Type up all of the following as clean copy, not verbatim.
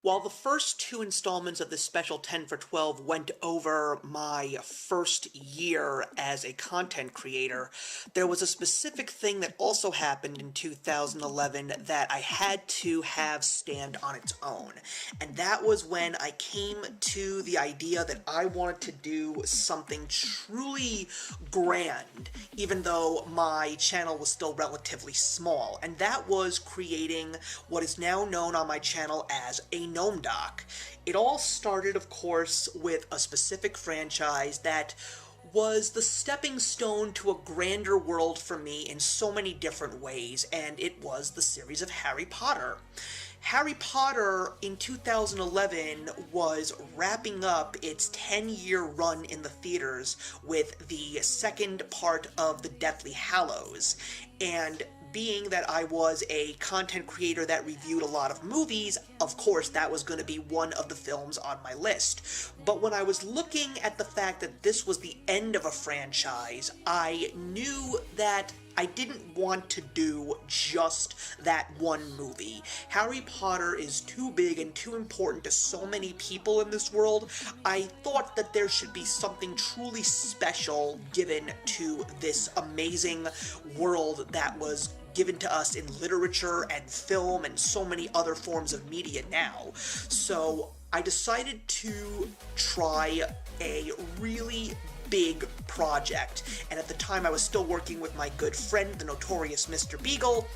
While the first two installments of this special 10 for 12 went over my first year as a content creator, there was a specific thing that also happened in 2011 that I had to have stand on its own. And that was when I came to the idea that I wanted to do something truly grand, even though my channel was still relatively small. And that was creating what is now known on my channel as a Gnome Doc. It all started, of course, with a specific franchise that was the stepping stone to a grander world for me in so many different ways, and it was the series of Harry Potter. Harry Potter in 2011 was wrapping up its 10-year run in the theaters with the second part of the Deathly Hallows, and being that I was a content creator that reviewed a lot of movies, of course that was going to be one of the films on my list. But when I was looking at the fact that this was the end of a franchise, I knew that I didn't want to do just that one movie. Harry Potter is too big and too important to so many people in this world. I thought that there should be something truly special given to this amazing world that was given to us in literature and film and so many other forms of media now. So I decided to try a really big project, and at the time I was still working with my good friend, the notorious Mr. Beagle,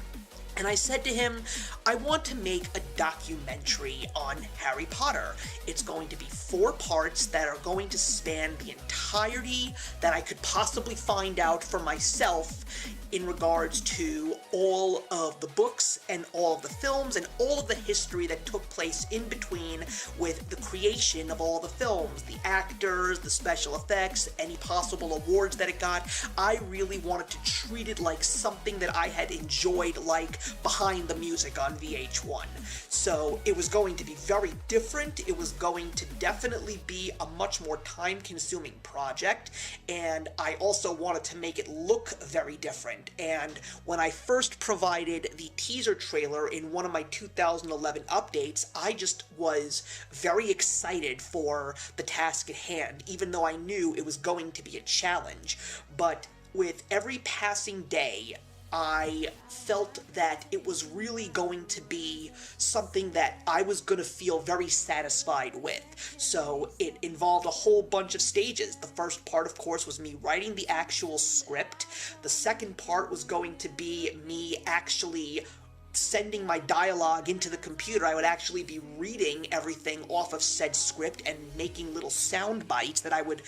and I said to him, I want to make a documentary on Harry Potter. It's going to be 4 parts that are going to span the entirety that I could possibly find out for myself in regards to all of the books and all of the films and all of the history that took place in between with the creation of all the films, the actors, the special effects, any possible awards that it got. I really wanted to treat it like something that I had enjoyed, like Behind the Music on VH1. So it was going to be very different. It was going to definitely be a much more time-consuming project, and I also wanted to make it look very different. And when I first provided the teaser trailer in one of my 2011 updates, I just was very excited for the task at hand, even though I knew it was going to be a challenge. But with every passing day, I felt that it was really going to be something that I was going to feel very satisfied with. So it involved a whole bunch of stages. The first part, of course, was me writing the actual script. The second part was going to be me actually sending my dialogue into the computer. I would actually be reading everything off of said script and making little sound bites that I would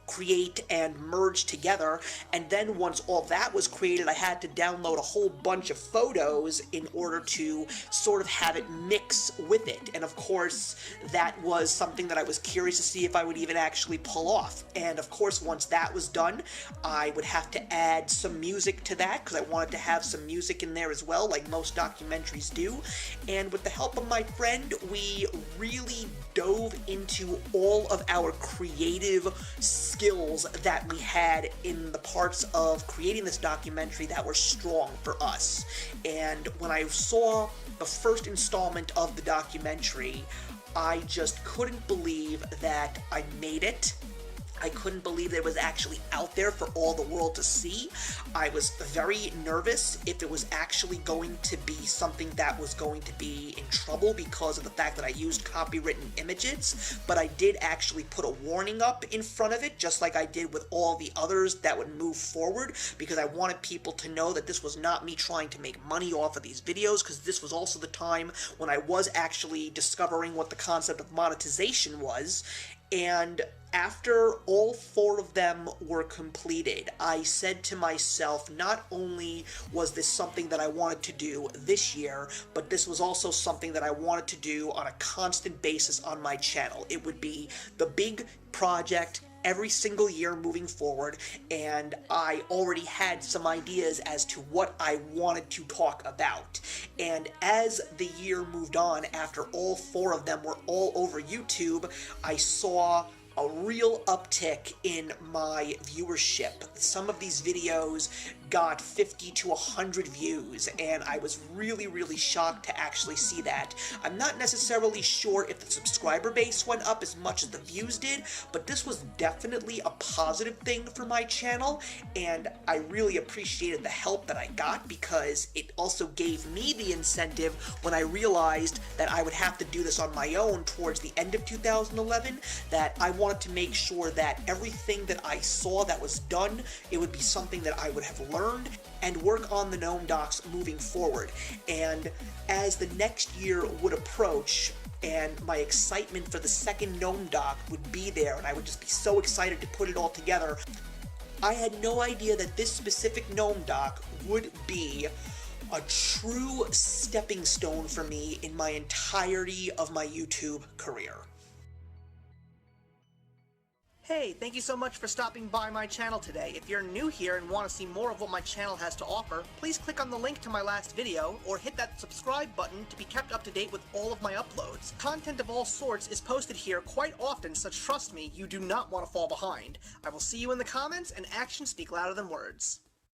create and merge together, and then once all that was created, I had to download a whole bunch of photos in order to sort of have it mix with it. And of course, that was something that I was curious to see if I would even actually pull off. And of course, once that was done, I would have to add some music to that, because I wanted to have some music in there as well, like most documentaries do. And with the help of my friend, we really dove into all of our creative skills that we had in the parts of creating this documentary that were strong for us. And when I saw the first installment of the documentary, I just couldn't believe that I made it. I couldn't believe that it was actually out there for all the world to see. I was very nervous if it was actually going to be something that was going to be in trouble because of the fact that I used copywritten images, but I did actually put a warning up in front of it, just like I did with all the others that would move forward, because I wanted people to know that this was not me trying to make money off of these videos, because this was also the time when I was actually discovering what the concept of monetization was. And after all 4 of them were completed, I said to myself, not only was this something that I wanted to do this year, but this was also something that I wanted to do on a constant basis on my channel. It would be the big project every single year moving forward, and I already had some ideas as to what I wanted to talk about. And as the year moved on, after all 4 of them were all over YouTube, I saw a real uptick in my viewership. Some of these videos got 50 to 100 views, and I was really shocked to actually see that. I'm not necessarily sure if the subscriber base went up as much as the views did, but this was definitely a positive thing for my channel, and I really appreciated the help that I got because it also gave me the incentive when I realized that I would have to do this on my own towards the end of 2011, that I wanted to make sure that everything that I saw that was done, it would be something that I would have learned and work on the Gnome Docs moving forward. And as the next year would approach, and my excitement for the second Gnome Doc would be there, and I would just be so excited to put it all together, I had no idea that this specific Gnome Doc would be a true stepping stone for me in my entirety of my YouTube career. Hey, thank you so much for stopping by my channel today. If you're new here and want to see more of what my channel has to offer, please click on the link to my last video, or hit that subscribe button to be kept up to date with all of my uploads. Content of all sorts is posted here quite often, so trust me, you do not want to fall behind. I will see you in the comments, and actions speak louder than words.